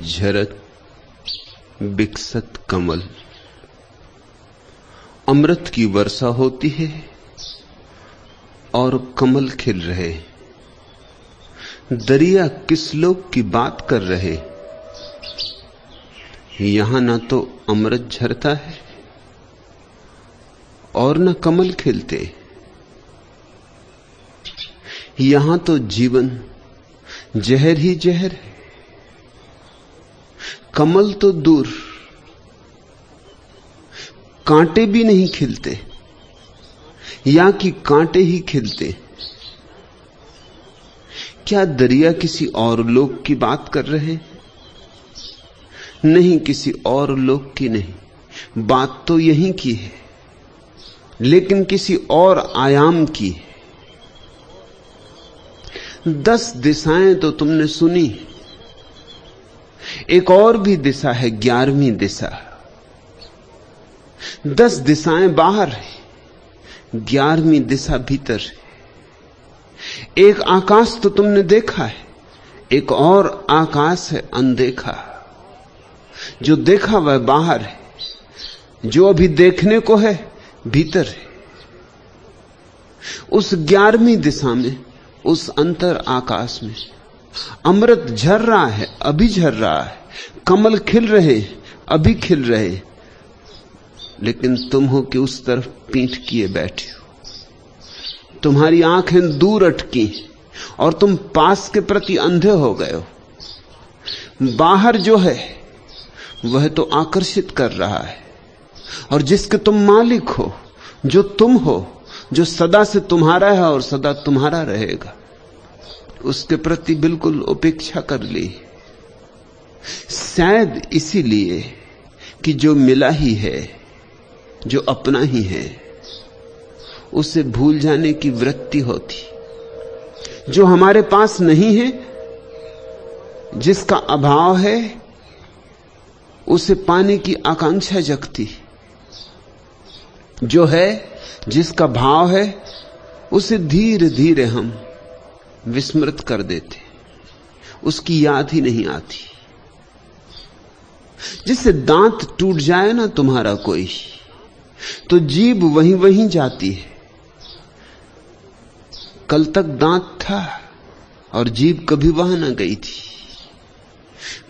झरत बिकसत कमल। अमृत की वर्षा होती है और कमल खिल रहे। दरिया किस लोग की बात कर रहे। यहां ना तो अमृत झरता है और न कमल खिलते। यहां तो जीवन जहर ही जहर है। कमल तो दूर, कांटे भी नहीं खिलते, या कि कांटे ही खिलते। क्या दरिया किसी और लोक की बात कर रहे? नहीं, किसी और लोक की नहीं, बात तो यहीं की है, लेकिन किसी और आयाम की है। 10 दिशाएं तो तुमने सुनी, एक और भी दिशा है, 11वीं दिशा। 10 दिशाएं बाहर है, 11वीं दिशा भीतर है। एक आकाश तो तुमने देखा है, एक और आकाश है अनदेखा। जो देखा वह बाहर है, जो अभी देखने को है भीतर है। उस 11वीं दिशा में, उस अंतर आकाश में अमृत झर रहा है, अभी झर रहा है। कमल खिल रहे, अभी खिल रहे। लेकिन तुम हो कि उस तरफ पीठ किए बैठे हो। तुम्हारी आंखें दूर अटकी और तुम पास के प्रति अंधे हो गए हो। बाहर जो है वह तो आकर्षित कर रहा है, और जिसके तुम मालिक हो, जो तुम हो, जो सदा से तुम्हारा है और सदा तुम्हारा रहेगा, उसके प्रति बिल्कुल उपेक्षा कर ली। शायद इसीलिए कि जो मिला ही है, जो अपना ही है, उसे भूल जाने की वृत्ति होती। जो हमारे पास नहीं है, जिसका अभाव है, उसे पाने की आकांक्षा जगती। जो है, जिसका भाव है, उसे धीरे धीरे हम विस्मृत कर देते, उसकी याद ही नहीं आती। जिससे दांत टूट जाए ना तुम्हारा कोई, तो जीभ वहीं वहीं जाती है। कल तक दांत था और जीभ कभी वहां ना गई थी।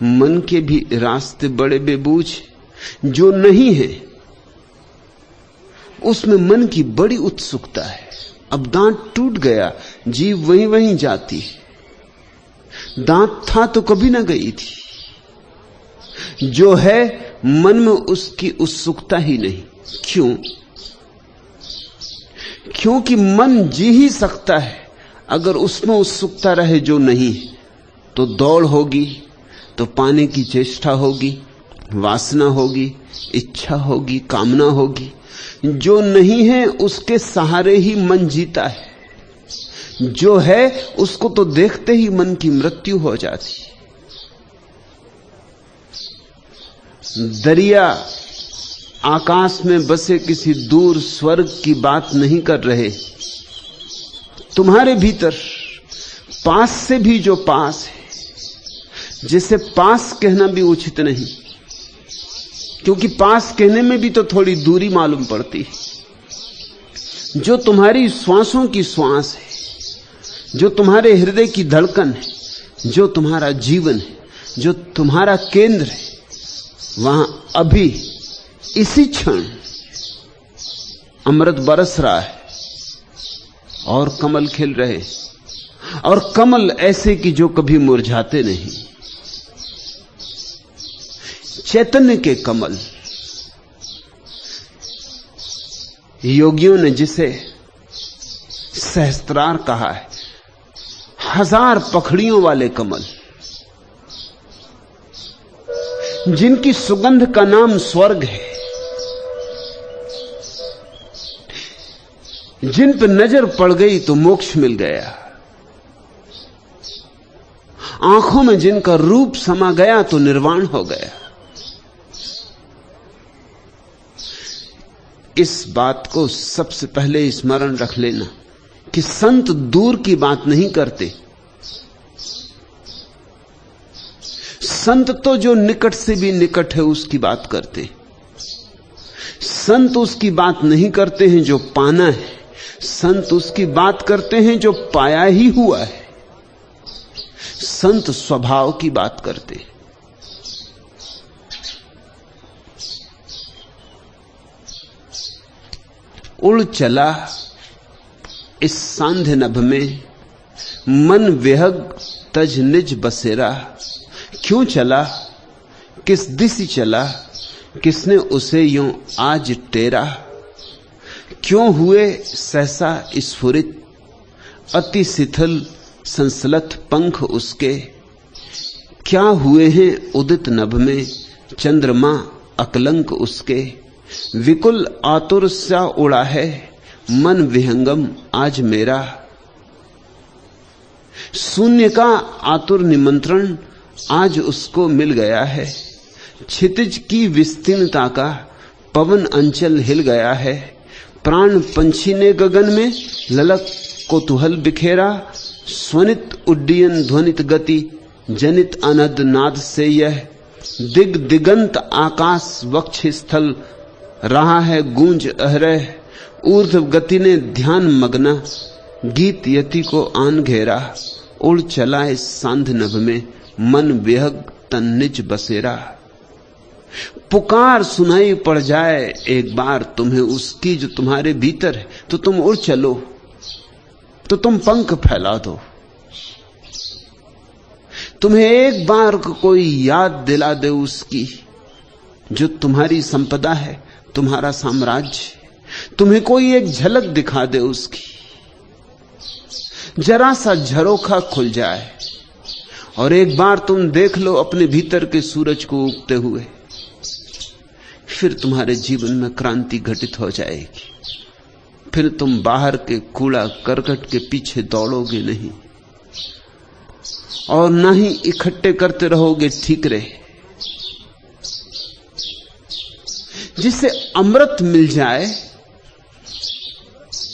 मन के भी रास्ते बड़े बेबूझ। जो नहीं है उसमें मन की बड़ी उत्सुकता है। अब दांत टूट गया, जीभ वहीं वहीं जाती है। दांत था तो कभी ना गई थी। जो है, मन में उसकी उत्सुकता ही नहीं। क्यों? क्योंकि मन जी ही सकता है अगर उसमें उत्सुकता रहे जो नहीं। तो दौड़ होगी, तो पाने की चेष्टा होगी, वासना होगी, इच्छा होगी, कामना होगी। जो नहीं है उसके सहारे ही मन जीता है। जो है उसको तो देखते ही मन की मृत्यु हो जाती। दरिया आकाश में बसे किसी दूर स्वर्ग की बात नहीं कर रहे। तुम्हारे भीतर पास से भी जो पास है, जिसे पास कहना भी उचित नहीं, क्योंकि पास कहने में भी तो थोड़ी दूरी मालूम पड़ती है। जो तुम्हारी श्वासों की श्वास है, जो तुम्हारे हृदय की धड़कन है, जो तुम्हारा जीवन है, जो तुम्हारा केंद्र है, वहां अभी इसी क्षण अमृत बरस रहा है और कमल खिल रहे। और कमल ऐसे कि जो कभी मुरझाते नहीं। चैतन्य के कमल। योगियों ने जिसे सहस्त्रार कहा है, 1000 पखड़ियों वाले कमल, जिनकी सुगंध का नाम स्वर्ग है, जिन पर नजर पड़ गई तो मोक्ष मिल गया, आंखों में जिनका रूप समा गया तो निर्वाण हो गया। इस बात को सबसे पहले स्मरण रख लेना कि संत दूर की बात नहीं करते। संत तो जो निकट से भी निकट है उसकी बात करते, संत उसकी बात नहीं करते हैं जो पाना है, संत उसकी बात करते हैं जो पाया ही हुआ है। संत स्वभाव की बात करते हैं। उड़ चला इस सांध्य नभ में, मन विहग तज निज बसेरा। क्यों चला, किस दिशा चला, किसने उसे यूं आज टेरा। क्यों हुए सहसा स्फुरित, अति शिथिल संसलत पंख उसके। क्या हुए हैं उदित नभ में, चंद्रमा अकलंक उसके। विकुल आतुर सा उड़ा है, मन विहंगम आज मेरा। शून्य का आतुर निमंत्रण आज उसको मिल गया है। क्षितिज की विस्तीर्णता का पवन अंचल हिल गया है। प्राण पंछी ने गगन में ललक कौतूहल बिखेरा। स्वनित उड्डयन ध्वनित गति जनित अनद नाद से यह दिग दिगंत आकाश वक्ष स्थल रहा है गूंज अहरह। ऊर्ध्व गति ने ध्यान मग्ना गीत यति को आन घेरा। उड़ चला इस सांध्य नभ में, मन विहग तन निज बसेरा। पुकार सुनाई पड़ जाए एक बार तुम्हें उसकी जो तुम्हारे भीतर है, तो तुम उड़ चलो, तो तुम पंख फैला दो। तुम्हें एक बार कोई याद दिला दे उसकी जो तुम्हारी संपदा है, तुम्हारा साम्राज्य। तुम्हें कोई एक झलक दिखा दे उसकी, जरा सा झरोखा खुल जाए और एक बार तुम देख लो अपने भीतर के सूरज को उगते हुए, फिर तुम्हारे जीवन में क्रांति घटित हो जाएगी। फिर तुम बाहर के कूड़ा करकट के पीछे दौड़ोगे नहीं और न ही इकट्ठे करते रहोगे ठीकरे। जिसे अमृत मिल जाए,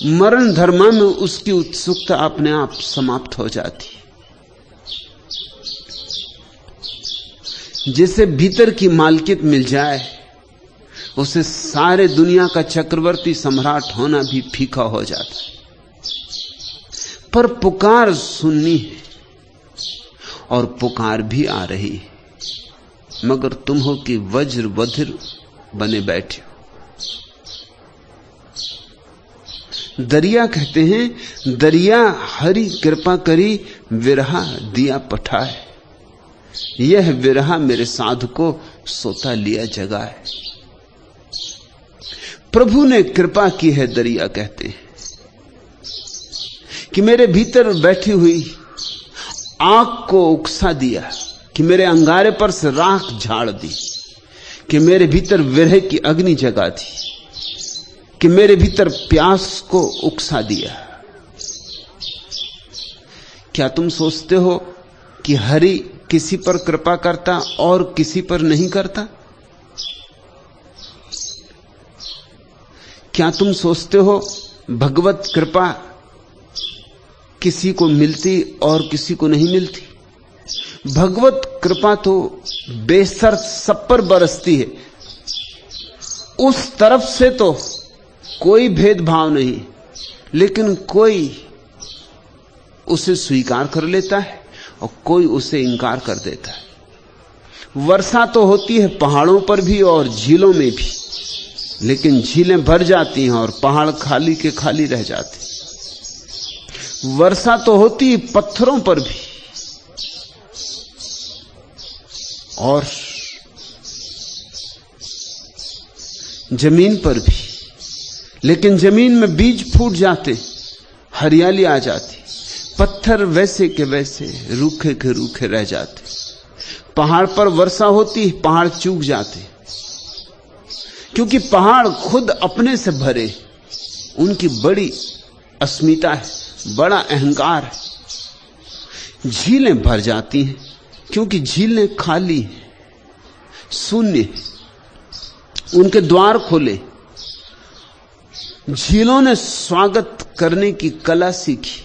मरण धर्मा में उसकी उत्सुकता अपने आप समाप्त हो जाती। जिसे भीतर की मालकियत मिल जाए, उसे सारे दुनिया का चक्रवर्ती सम्राट होना भी फीका हो जाता है। पर पुकार सुननी है और पुकार भी आ रही है, मगर तुम हो कि वज्र बधिर बने बैठे हो। दरिया कहते हैं, दरिया हरि कृपा करी विरहा दिया पठाए। यह विरहा मेरे साधु को सोता लिया जगा है। प्रभु ने कृपा की है, दरिया कहते हैं, कि मेरे भीतर बैठी हुई आग को उकसा दिया, कि मेरे अंगारे पर से राख झाड़ दी, कि मेरे भीतर विरह की अग्नि जगा दी, कि मेरे भीतर प्यास को उकसा दिया। क्या तुम सोचते हो कि हरि किसी पर कृपा करता और किसी पर नहीं करता? क्या तुम सोचते हो भगवत कृपा किसी को मिलती और किसी को नहीं मिलती? भगवत कृपा तो बेशर्त सब पर बरसती है। उस तरफ से तो कोई भेदभाव नहीं, लेकिन कोई उसे स्वीकार कर लेता है और कोई उसे इंकार कर देता है। वर्षा तो होती है पहाड़ों पर भी और झीलों में भी, लेकिन झीलें भर जाती हैं और पहाड़ खाली के खाली रह जाते। वर्षा तो होती है पत्थरों पर भी और जमीन पर भी, लेकिन जमीन में बीज फूट जाते, हरियाली आ जाती। पत्थर वैसे के वैसे रूखे के रूखे रह जाते। पहाड़ पर वर्षा होती, पहाड़ चूक जाते, क्योंकि पहाड़ खुद अपने से भरे, उनकी बड़ी अस्मिता है, बड़ा अहंकार है। झीलें भर जाती हैं क्योंकि झीलें खाली हैं, शून्य है, उनके द्वार खोले। झीलों ने स्वागत करने की कला सीखी,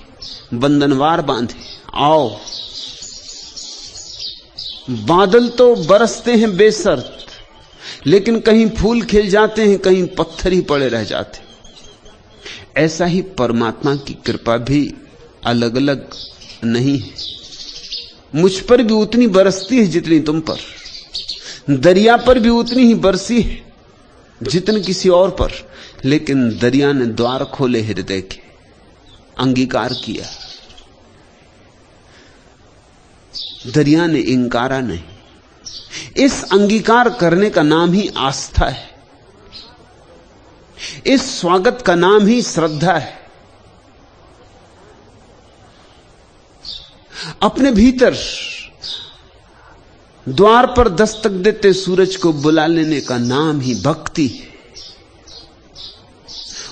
बंधनवार बांधे, आओ। बादल तो बरसते हैं बेशर्त, लेकिन कहीं फूल खिल जाते हैं, कहीं पत्थर ही पड़े रह जाते। ऐसा ही परमात्मा की कृपा भी अलग अलग नहीं है। मुझ पर भी उतनी बरसती है जितनी तुम पर, दरिया पर भी उतनी ही बरसी है जितनी किसी और पर, लेकिन दरिया ने द्वार खोले हृदय के, अंगीकार किया। दरिया ने इंकारा नहीं। इस अंगीकार करने का नाम ही आस्था है, इस स्वागत का नाम ही श्रद्धा है। अपने भीतर द्वार पर दस्तक देते सूरज को बुला लेने का नाम ही भक्ति है।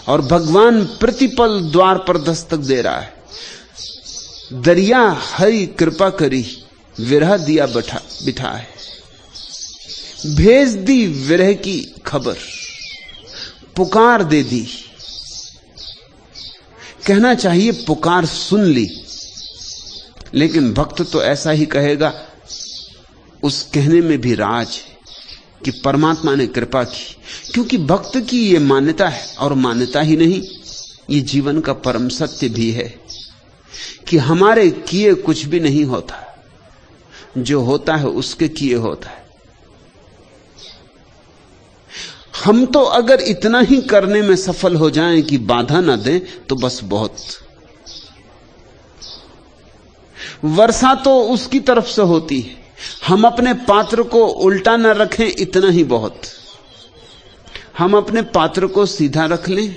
और भगवान प्रतिपल द्वार पर दस्तक दे रहा है। दरिया हरि कृपा करी, विरह दिया बिठा है। भेज दी विरह की खबर, पुकार दे दी। कहना चाहिए पुकार सुन ली, लेकिन भक्त तो ऐसा ही कहेगा। उस कहने में भी राज है कि परमात्मा ने कृपा की, क्योंकि भक्त की यह मान्यता है, और मान्यता ही नहीं, ये जीवन का परम सत्य भी है कि हमारे किए कुछ भी नहीं होता, जो होता है उसके किए होता है। हम तो अगर इतना ही करने में सफल हो जाएं कि बाधा ना दें तो बस बहुत। वर्षा तो उसकी तरफ से होती है, हम अपने पात्र को उल्टा ना रखें इतना ही बहुत। हम अपने पात्र को सीधा रख लें,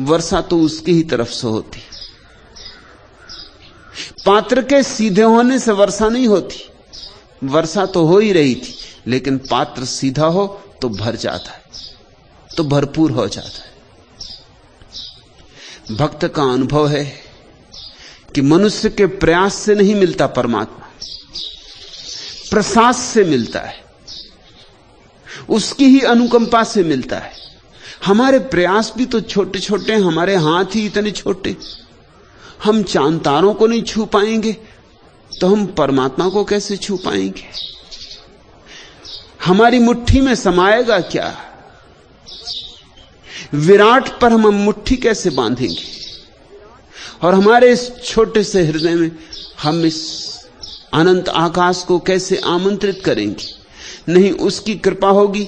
वर्षा तो उसकी ही तरफ से होती। पात्र के सीधे होने से वर्षा नहीं होती, वर्षा तो हो ही रही थी, लेकिन पात्र सीधा हो तो भर जाता है, तो भरपूर हो जाता है। भक्त का अनुभव है कि मनुष्य के प्रयास से नहीं मिलता परमात्मा, प्रसाद से मिलता है, उसकी ही अनुकंपा से मिलता है। हमारे प्रयास भी तो छोटे छोटे, हमारे हाथ ही इतने छोटे। हम चांद तारों को नहीं छू पाएंगे तो हम परमात्मा को कैसे छू पाएंगे? हमारी मुट्ठी में समाएगा क्या? विराट पर हम मुट्ठी कैसे बांधेंगे? और हमारे इस छोटे से हृदय में हम इस अनंत आकाश को कैसे आमंत्रित करेंगे? नहीं, उसकी कृपा होगी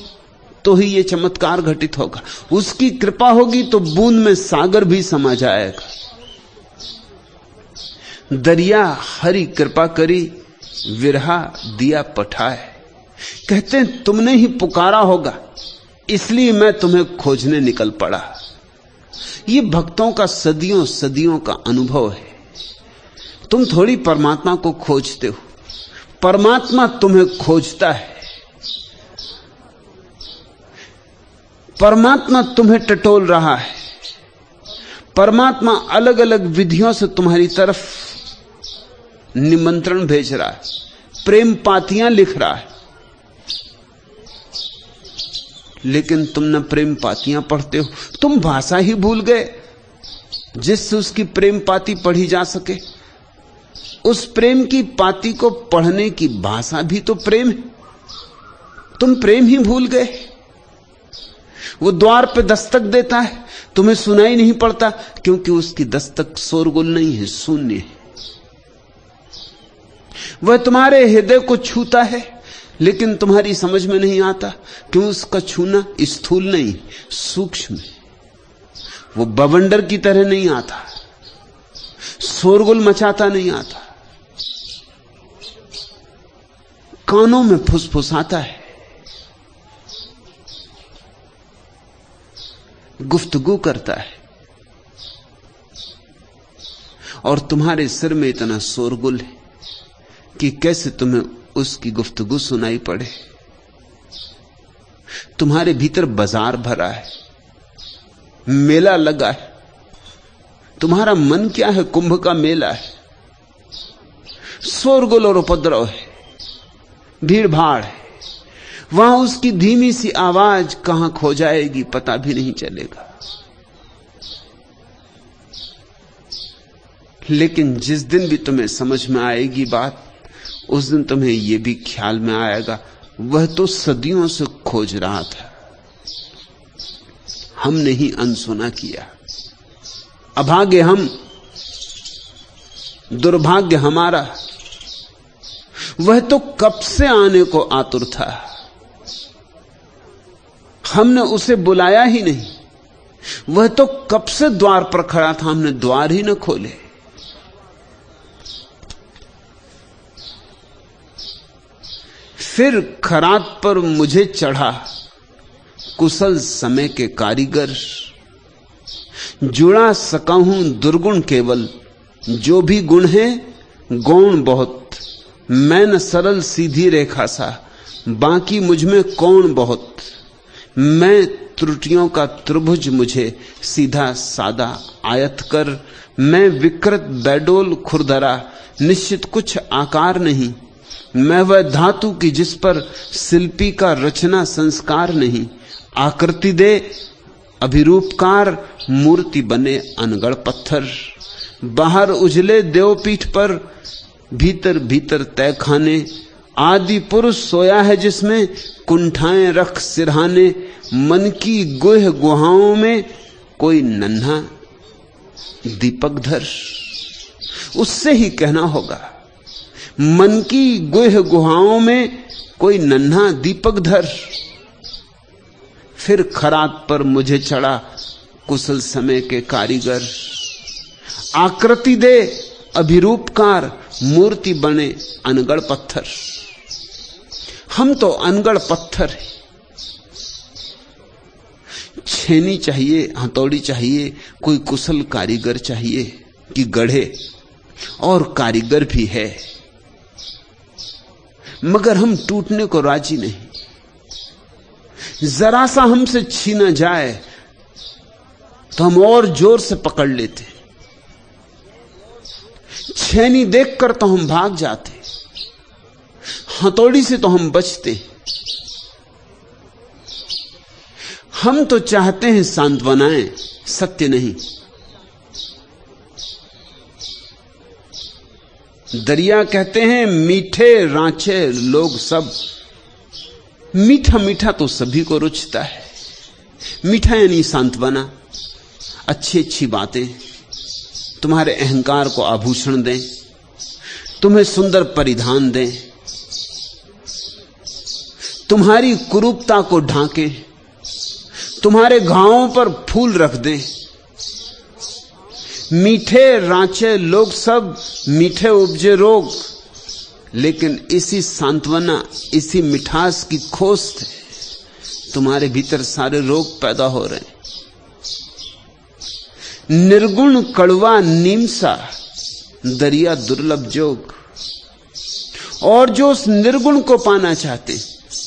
तो ही ये चमत्कार घटित होगा। उसकी कृपा होगी तो बूंद में सागर भी समा जाएगा। दरिया हरि कृपा करी, विरहा दिया पठाए। कहते हैं तुमने ही पुकारा होगा, इसलिए मैं तुम्हें खोजने निकल पड़ा। ये भक्तों का सदियों सदियों का अनुभव है। तुम थोड़ी परमात्मा को खोजते हो, परमात्मा तुम्हें खोजता है। परमात्मा तुम्हें टटोल रहा है। परमात्मा अलग अलग विधियों से तुम्हारी तरफ निमंत्रण भेज रहा है, प्रेम पातियां लिख रहा है। लेकिन तुम न प्रेम पातियां पढ़ते हो, तुम भाषा ही भूल गए जिससे उसकी प्रेम पाती पढ़ी जा सके। उस प्रेम की पाती को पढ़ने की भाषा भी तो प्रेम है। तुम प्रेम ही भूल गए। वो द्वार पे दस्तक देता है, तुम्हें सुनाई नहीं पड़ता, क्योंकि उसकी दस्तक शोरगुल नहीं है, शून्य है। वह तुम्हारे हृदय को छूता है, लेकिन तुम्हारी समझ में नहीं आता, क्यों? उसका छूना स्थूल नहीं, सूक्ष्म। वो बवंडर की तरह नहीं आता, शोरगुल मचाता नहीं आता, कानों में फुसफुसाता है, गुफ्तगू करता है। और तुम्हारे सिर में इतना शोरगुल है कि कैसे तुम्हें उसकी गुफ्तगू सुनाई पड़े। तुम्हारे भीतर बाजार भरा है, मेला लगा है। तुम्हारा मन क्या है? कुंभ का मेला है। शोरगुल और उपद्रव है, भीड़ भाड़ है। वहां उसकी धीमी सी आवाज कहां खो जाएगी पता भी नहीं चलेगा। लेकिन जिस दिन भी तुम्हें समझ में आएगी बात, उस दिन तुम्हें यह भी ख्याल में आएगा वह तो सदियों से खोज रहा था, हमने ही अनसुना किया। अभाग्य हम, दुर्भाग्य हमारा। वह तो कब से आने को आतुर था, हमने उसे बुलाया ही नहीं। वह तो कब से द्वार पर खड़ा था, हमने द्वार ही न खोले। फिर खरात पर मुझे चढ़ा कुशल समय के कारीगर, जुड़ा सका हूं दुर्गुण केवल, जो भी गुण है गौण बहुत। मैं न सरल सीधी रेखा सा, बाकी मुझ में कौन बहुत। मैं त्रुटियों का त्रिभुज, मुझे सीधा सादा आयत कर। मैं विकृत बैडोल खुरदरा, निश्चित कुछ आकार नहीं। मैं वह धातु की जिस पर शिल्पी का रचना संस्कार नहीं। आकृति दे अभिरूपकार, मूर्ति बने अनगढ़ पत्थर। बाहर उजले देवपीठ पर, भीतर भीतर तय खाने। आदि पुरुष सोया है जिसमें, कुंठाएं रख सिरहाने। मन की गुह गुहाओं में कोई नन्हा दीपक धर। उससे ही कहना होगा, मन की गुह गुहाओं में कोई नन्हा दीपक धर। फिर खरात पर मुझे चढ़ा कुशल समय के कारीगर। आकृति दे अभिरूपकार, मूर्ति बने अनगढ़ पत्थर। हम तो अनगढ़ पत्थर हैं। छेनी चाहिए, हथौड़ी चाहिए, कोई कुशल कारीगर चाहिए कि गढ़े, और कारीगर भी है, मगर हम टूटने को राजी नहीं। जरा सा हमसे छीना जाए तो हम और जोर से पकड़ लेते, छेनी देखकर तो हम भाग जाते, हथौड़ी से तो हम बचते। हम तो चाहते हैं सांत्वनाएं, सत्य नहीं। दरिया कहते हैं मीठे रांचे लोग सब। मीठा मीठा तो सभी को रुचता है। मीठा यानी सांत्वना, अच्छी अच्छी बातें तुम्हारे अहंकार को आभूषण दें, तुम्हें सुंदर परिधान दें, तुम्हारी कुरूपता को ढांके, तुम्हारे घावों पर फूल रख दें। मीठे रांचे लोग सब, मीठे उपजे रोग। लेकिन इसी सांत्वना, इसी मिठास की खोज से तुम्हारे भीतर सारे रोग पैदा हो रहे हैं। निर्गुण कड़वा नीम सा, दरिया दुर्लभ जोग। और जो उस निर्गुण को पाना चाहते,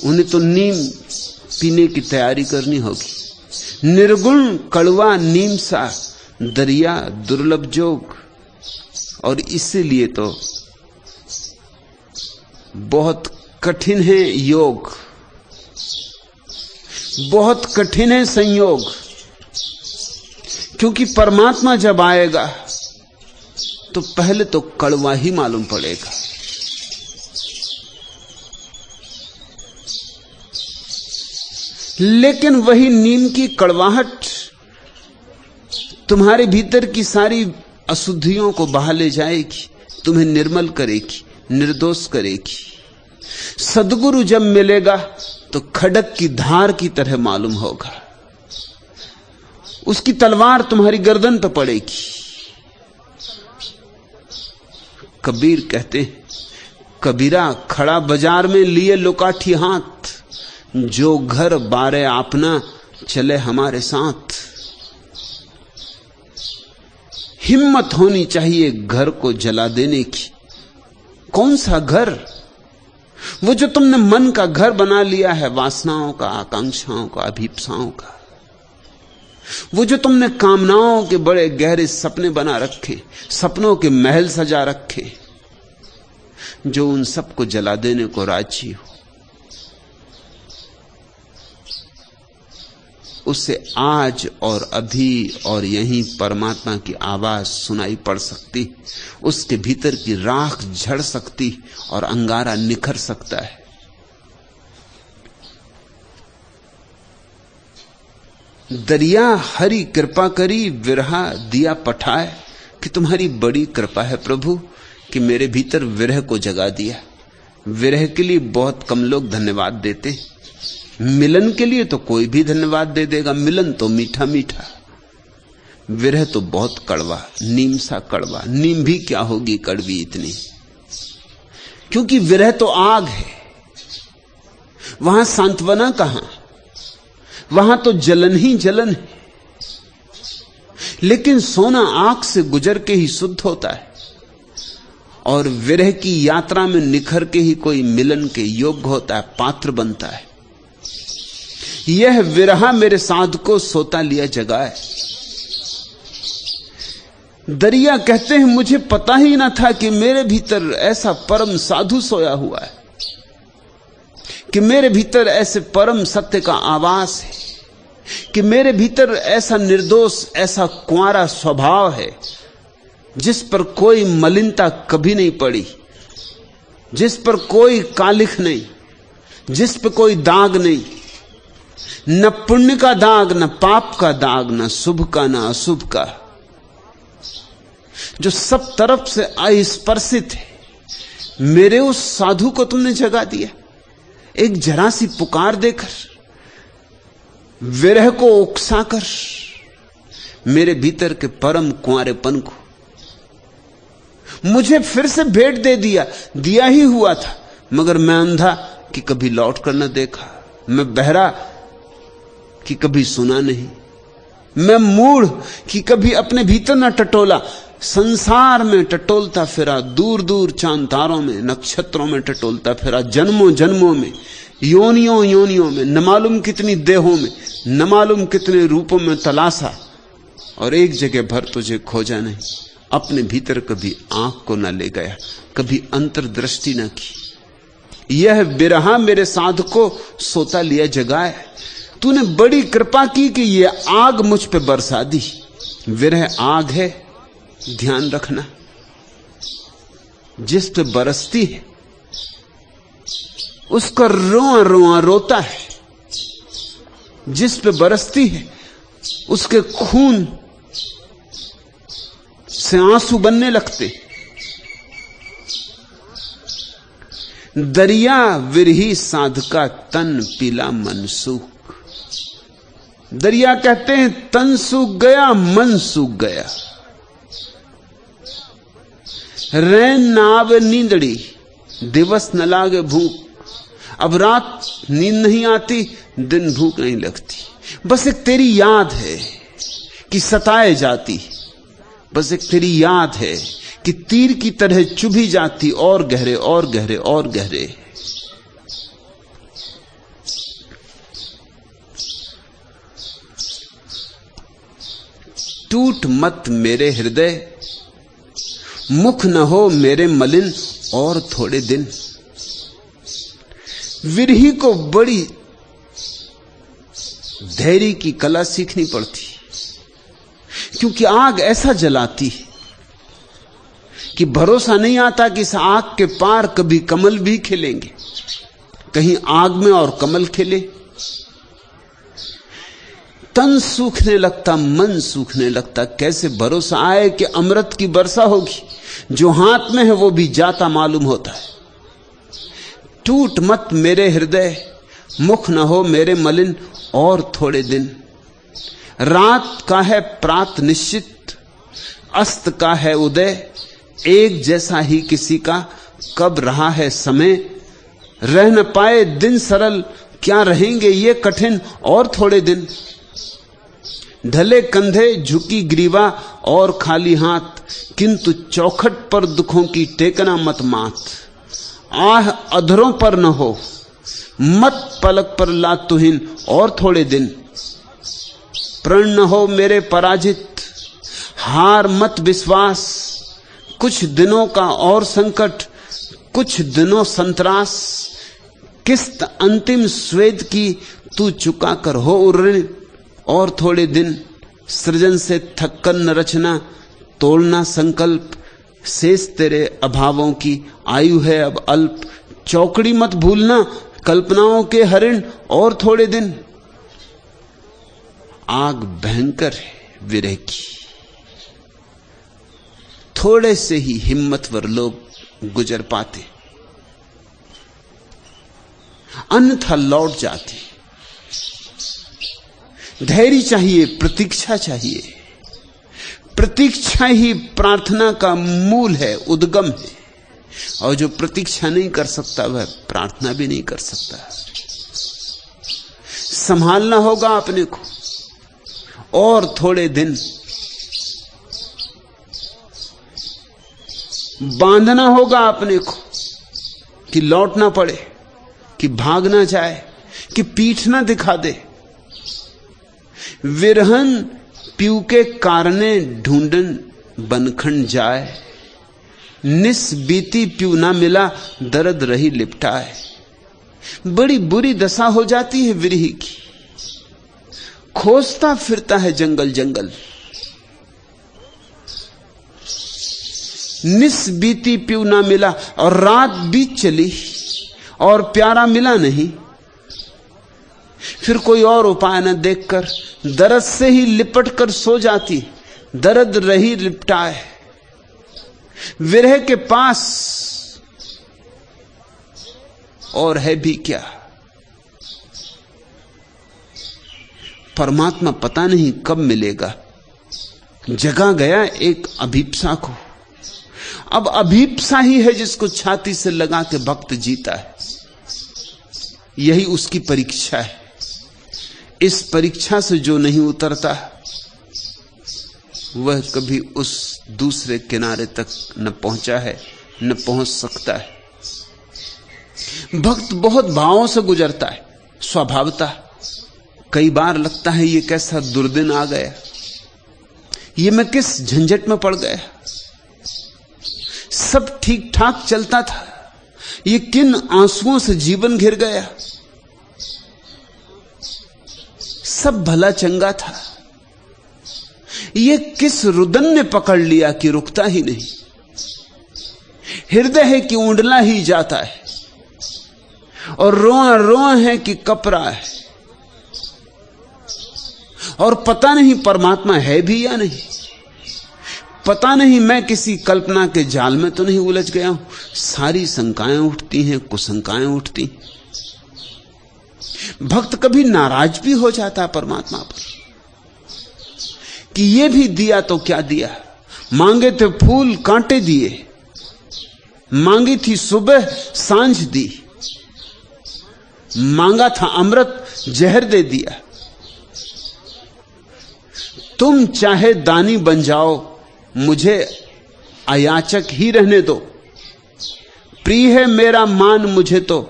उन्हें तो नीम पीने की तैयारी करनी होगी। निर्गुण कड़वा नीम सा, दरिया दुर्लभ जोग। और इसीलिए तो बहुत कठिन है योग, बहुत कठिन है संयोग। क्योंकि परमात्मा जब आएगा तो पहले तो कड़वा ही मालूम पड़ेगा। लेकिन वही नीम की कड़वाहट तुम्हारे भीतर की सारी अशुद्धियों को बहा ले जाएगी, तुम्हें निर्मल करेगी, निर्दोष करेगी। सद्गुरु जब मिलेगा तो खड़क की धार की तरह मालूम होगा। उसकी तलवार तुम्हारी गर्दन पर पड़ेगी। कबीर कहते हैं, कबीरा खड़ा बाजार में लिए लुकाठी हाथ, जो घर बारे अपना चले हमारे साथ। हिम्मत होनी चाहिए घर को जला देने की। कौन सा घर? वो जो तुमने मन का घर बना लिया है, वासनाओं का, आकांक्षाओं का, अभीप्साओं का। वो जो तुमने कामनाओं के बड़े गहरे सपने बना रखे, सपनों के महल सजा रखे, जो उन सबको जला देने को राजी हो। उसे आज और अभी और यहीं परमात्मा की आवाज सुनाई पड़ सकती, उसके भीतर की राख झड़ सकती और अंगारा निखर सकता है। दरिया हरी कृपा करी विरहा दिया पठाए, कि तुम्हारी बड़ी कृपा है प्रभु कि मेरे भीतर विरह को जगा दिया। विरह के लिए बहुत कम लोग धन्यवाद देते, मिलन के लिए तो कोई भी धन्यवाद दे देगा। मिलन तो मीठा मीठा, विरह तो बहुत कड़वा, नीम सा कड़वा। नीम भी क्या होगी कड़वी इतनी, क्योंकि विरह तो आग है, वहां सांत्वना कहां, वहां तो जलन ही जलन है। लेकिन सोना आंख से गुजर के ही शुद्ध होता है, और विरह की यात्रा में निखर के ही कोई मिलन के योग्य होता है, पात्र बनता है। यह विरहा मेरे साध को सोता लिया जगाए। दरिया कहते हैं मुझे पता ही ना था कि मेरे भीतर ऐसा परम साधु सोया हुआ है, कि मेरे भीतर ऐसे परम सत्य का आवास है, कि मेरे भीतर ऐसा निर्दोष, ऐसा कुंवारा स्वभाव है जिस पर कोई मलिनता कभी नहीं पड़ी, जिस पर कोई कालिख नहीं, जिस पर कोई दाग नहीं, न पुण्य का दाग, न पाप का दाग, न शुभ का न अशुभ का, जो सब तरफ से अस्पर्शित है। मेरे उस साधु को तुमने जगा दिया, एक जरा सी पुकार देकर, विरह को उकसाकर, मेरे भीतर के परम कुंवारेपन को मुझे फिर से भेंट दे दिया। दिया ही हुआ था, मगर मैं अंधा कि कभी लौट कर न देखा, मैं बहरा कि कभी सुना नहीं, मैं मूढ़ कि कभी अपने भीतर न टटोला। संसार में टटोलता फिरा, दूर दूर चांद तारों में, नक्षत्रों में टटोलता फिरा, जन्मों जन्मों में, योनियों योनियों में, न मालूम कितनी देहों में, न मालूम कितने रूपों में तलाशा, और एक जगह भर तुझे खोजा नहीं। अपने भीतर कभी आंख को न ले गया, कभी अंतर्दृष्टि न की। यह बिरहा मेरे साध को सोता लिया जगाए। तूने बड़ी कृपा की कि यह आग मुझ पे बरसा दी। विरह आग है, ध्यान रखना, जिस पे बरसती है उसका रोआ रोआ रोता है, जिस पे बरसती है उसके खून से आंसू बनने लगते। दरिया विरही साधका तन पीला मन सूख। दरिया कहते हैं तन सूख गया, मन सूख गया। रैन न आवे नींदड़ी, दिवस न लागे भूख। अब रात नींद नहीं आती, दिन भूख नहीं लगती। बस एक तेरी याद है कि सताए जाती, बस एक तेरी याद है कि तीर की तरह चुभी जाती, और गहरे और गहरे और गहरे। टूट मत मेरे हृदय, मुख न हो मेरे मलिन और थोड़े दिन। विरही को बड़ी धैर्य की कला सीखनी पड़ती, क्योंकि आग ऐसा जलाती है कि भरोसा नहीं आता कि इस आग के पार कभी कमल भी खिलेंगे। कहीं आग में और कमल खिले। तन सूखने लगता, मन सूखने लगता। कैसे भरोसा आए कि अमृत की वर्षा होगी? जो हाथ में है वो भी जाता मालूम होता है। टूट मत मेरे हृदय, मुख न हो मेरे मलिन और थोड़े दिन। रात का है प्रात निश्चित, अस्त का है उदय। एक जैसा ही किसी का कब रहा है समय। रह न पाए दिन सरल, क्या रहेंगे ये कठिन और थोड़े दिन। ढले कंधे झुकी ग्रीवा और खाली हाथ, किंतु चौखट पर दुखों की टेकना मत माथ। आह अधरों पर न हो, मत पलक पर ला तुहिन और थोड़े दिन। प्रण न हो मेरे पराजित, हार मत विश्वास। कुछ दिनों का और संकट, कुछ दिनों संतरास। किस्त अंतिम स्वेद की तू चुका कर हो ऋण। और थोड़े दिन, सृजन से थक्कन न रचना, तोड़ना संकल्प, शेष तेरे अभावों की आयु है अब अल्प। चौकड़ी मत भूलना, कल्पनाओं के हरिण, और थोड़े दिन। आग भयंकर है विरह की, थोड़े से ही हिम्मतवर लोग गुजर पाते, अन्यथा लौट जाते। धैर्य चाहिए, प्रतीक्षा चाहिए। प्रतीक्षा ही प्रार्थना का मूल है, उद्गम है। और जो प्रतीक्षा नहीं कर सकता वह प्रार्थना भी नहीं कर सकता। संभालना होगा अपने को, और थोड़े दिन बांधना होगा अपने को कि लौट ना पड़े, कि भाग ना जाए, कि पीठ ना दिखा दे। विरहन पीऊ के कारणे ढूंढन बनखंड जाए, निस बीती पीऊ ना मिला दर्द रही लिपटाए। बड़ी बुरी दशा हो जाती है विरही की, खोजता फिरता है जंगल जंगल। निस बीती पीऊ ना मिला, और रात बीत चली और प्यारा मिला नहीं। फिर कोई और उपाय न देखकर दर्द से ही लिपट कर सो जाती, दर्द रही लिपटाए। विरह के पास और है भी क्या? परमात्मा पता नहीं कब मिलेगा। जगा गया एक अभीप्सा को। अब अभीप्सा ही है जिसको छाती से लगा के भक्त जीता है। यही उसकी परीक्षा है। इस परीक्षा से जो नहीं उतरता वह कभी उस दूसरे किनारे तक न पहुंचा है, न पहुंच सकता है। भक्त बहुत भावों से गुजरता है, स्वभावता। कई बार लगता है ये कैसा दुर्दिन आ गया, ये मैं किस झंझट में पड़ गया। सब ठीक ठाक चलता था, ये किन आंसुओं से जीवन घिर गया। सब भला चंगा था, ये किस रुदन ने पकड़ लिया कि रुकता ही नहीं। हृदय है कि ऊंडला ही जाता है, और रोआ रोआ है कि कपरा है, और पता नहीं परमात्मा है भी या नहीं। पता नहीं मैं किसी कल्पना के जाल में तो नहीं उलझ गया हूं। सारी शंकाएं उठती हैं, कुशंकाएं उठती। भक्त कभी नाराज भी हो जाता परमात्मा पर कि ये भी दिया तो क्या दिया। मांगे थे फूल कांटे दिए, मांगी थी सुबह सांझ दी, मांगा था अमृत जहर दे दिया। तुम चाहे दानी बन जाओ, मुझे अयाचक ही रहने दो। प्रिय है मेरा मान मुझे तो,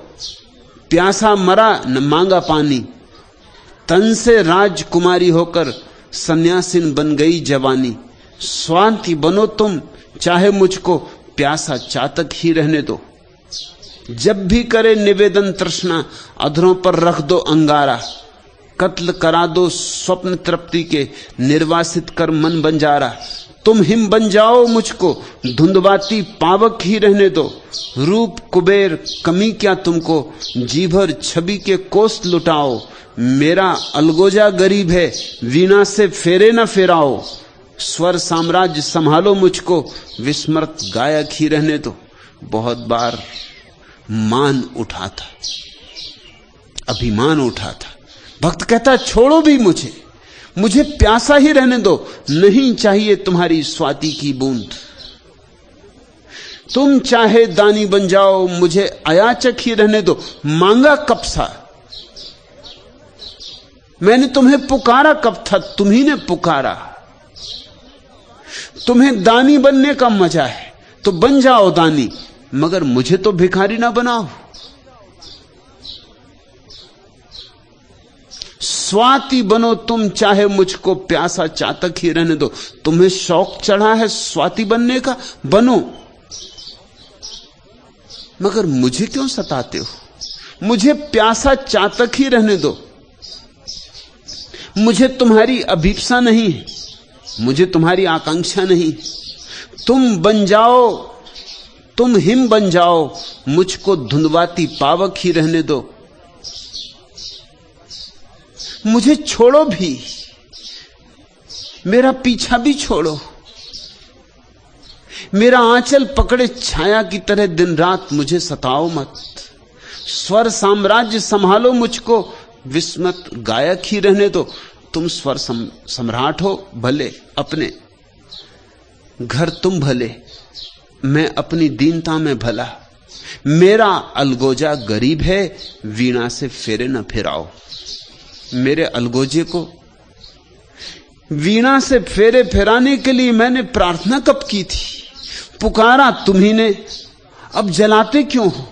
प्यासा मरा न मांगा पानी। तन से राजकुमारी होकर सन्यासिन बन गई जवानी। स्वार्थी बनो तुम, चाहे मुझको प्यासा चातक ही रहने दो। जब भी करे निवेदन तृष्णा, अधरों पर रख दो अंगारा। कत्ल करा दो स्वप्न तृप्ति के, निर्वासित कर मन बंजारा। तुम हिम बन जाओ मुझको, धुंधवाती पावक ही रहने दो। रूप कुबेर कमी क्या तुमको, जी भर छवि के कोस लुटाओ। मेरा अलगोजा गरीब है, वीणा से फेरे न फेराओ। स्वर साम्राज्य संभालो मुझको, विस्मृत गायक ही रहने दो। बहुत बार मान उठा था, अभिमान उठा था। भक्त कहता छोड़ो भी मुझे प्यासा ही रहने दो। नहीं चाहिए तुम्हारी स्वाति की बूंद। तुम चाहे दानी बन जाओ, मुझे अयाचक ही रहने दो। मांगा कब सा, मैंने तुम्हें पुकारा कब था, तुम्ही ने पुकारा। तुम्हें दानी बनने का मजा है तो बन जाओ दानी, मगर मुझे तो भिखारी ना बनाओ। स्वाति बनो तुम, चाहे मुझको प्यासा चातक ही रहने दो। तुम्हें शौक चढ़ा है स्वाति बनने का, बनो, मगर मुझे क्यों सताते हो। मुझे प्यासा चातक ही रहने दो। मुझे तुम्हारी अभीप्सा नहीं, मुझे तुम्हारी आकांक्षा नहीं। तुम बन जाओ, तुम हिम बन जाओ, मुझको धुंधवाती पावक ही रहने दो। मुझे छोड़ो भी, मेरा पीछा भी छोड़ो, मेरा आंचल पकड़े छाया की तरह दिन रात मुझे सताओ मत। स्वर साम्राज्य संभालो मुझको, विस्मत गायक ही रहने दो। तुम स्वर सम्राट हो भले, अपने घर तुम भले, मैं अपनी दीनता में भला। मेरा अलगोजा गरीब है, वीणा से फेरे न फिराओ। मेरे अलगोजे को वीणा से फेरे फिराने के लिए मैंने प्रार्थना कब की थी? पुकारा तुम्ही ने, अब जलाते क्यों हो?